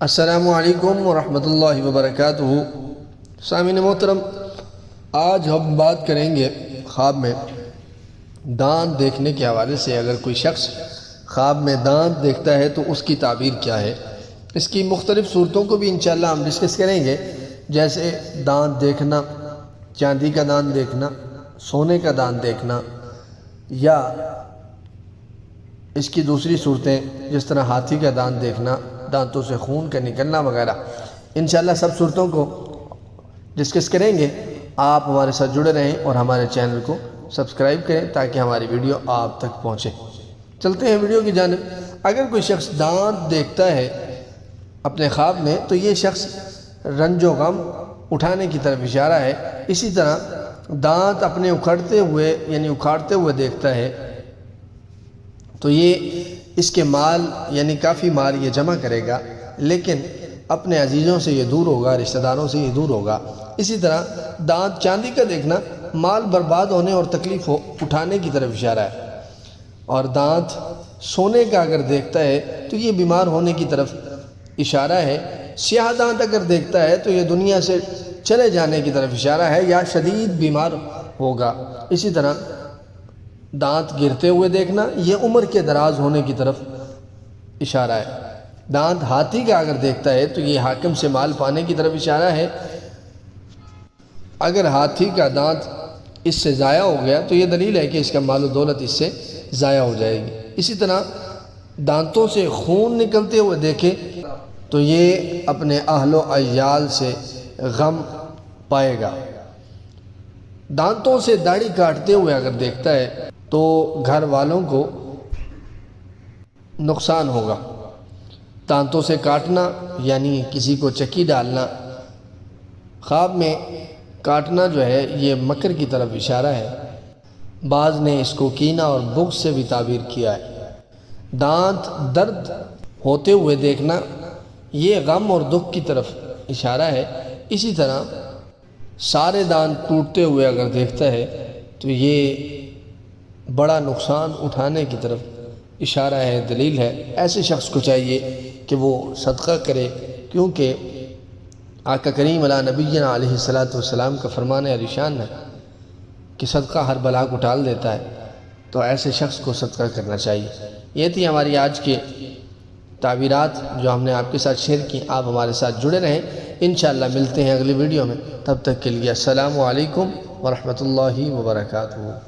السلام علیکم ورحمۃ اللہ وبرکاتہ۔ سامعین محترم، آج ہم بات کریں گے خواب میں دانت دیکھنے کے حوالے سے۔ اگر کوئی شخص خواب میں دانت دیکھتا ہے تو اس کی تعبیر کیا ہے، اس کی مختلف صورتوں کو بھی انشاءاللہ ہم ڈسکس کریں گے، جیسے دانت دیکھنا، چاندی کا دانت دیکھنا، سونے کا دانت دیکھنا، یا اس کی دوسری صورتیں جس طرح ہاتھی کا دانت دیکھنا، دانتوں سے خون کا نکلنا وغیرہ۔ انشاءاللہ سب صورتوں کو ڈسکس کریں گے۔ آپ ہمارے ساتھ جڑے رہیں اور ہمارے چینل کو سبسکرائب کریں تاکہ ہماری ویڈیو آپ تک پہنچے۔ چلتے ہیں ویڈیو کی جانب۔ اگر کوئی شخص دانت دیکھتا ہے اپنے خواب میں تو یہ شخص رنج و غم اٹھانے کی طرف اشارہ ہے۔ اسی طرح دانت اپنے اکھڑتے ہوئے دیکھتا ہے تو یہ اس کے مال کافی مال یہ جمع کرے گا، لیکن اپنے عزیزوں سے یہ دور ہوگا، رشتہ داروں سے یہ دور ہوگا۔ اسی طرح دانت چاندی کا دیکھنا مال برباد ہونے اور تکلیف اٹھانے کی طرف اشارہ ہے، اور دانت سونے کا اگر دیکھتا ہے تو یہ بیمار ہونے کی طرف اشارہ ہے۔ سیاہ دانت اگر دیکھتا ہے تو یہ دنیا سے چلے جانے کی طرف اشارہ ہے یا شدید بیمار ہوگا۔ اسی طرح دانت گرتے ہوئے دیکھنا یہ عمر کے دراز ہونے کی طرف اشارہ ہے۔ دانت ہاتھی کا اگر دیکھتا ہے تو یہ حاکم سے مال پانے کی طرف اشارہ ہے۔ اگر ہاتھی کا دانت اس سے ضائع ہو گیا تو یہ دلیل ہے کہ اس کا مال و دولت اس سے ضائع ہو جائے گی۔ اسی طرح دانتوں سے خون نکلتے ہوئے دیکھے تو یہ اپنے اہل و عیال سے غم پائے گا۔ دانتوں سے داڑھی کاٹتے ہوئے اگر دیکھتا ہے تو گھر والوں کو نقصان ہوگا۔ دانتوں سے کاٹنا یعنی کسی کو چکی ڈالنا، خواب میں کاٹنا جو ہے یہ مکر کی طرف اشارہ ہے۔ بعض نے اس کو کینہ اور بغض سے بھی تعبیر کیا ہے۔ دانت درد ہوتے ہوئے دیکھنا یہ غم اور دکھ کی طرف اشارہ ہے۔ اسی طرح سارے دانت ٹوٹتے ہوئے اگر دیکھتا ہے تو یہ بڑا نقصان اٹھانے کی طرف اشارہ ہے، دلیل ہے۔ ایسے شخص کو چاہیے کہ وہ صدقہ کرے، کیونکہ آقا کریم علیہ نبینا علیہ السلام کا فرمان علی شان ہے کہ صدقہ ہر بلا کو ٹال دیتا ہے، تو ایسے شخص کو صدقہ کرنا چاہیے۔ یہ تھی ہماری آج کے تعبیرات جو ہم نے آپ کے ساتھ شیئر کی۔ آپ ہمارے ساتھ جڑے رہیں، انشاءاللہ ملتے ہیں اگلی ویڈیو میں۔ تب تک کے لیے السلام علیکم ورحمۃ اللہ وبرکاتہ۔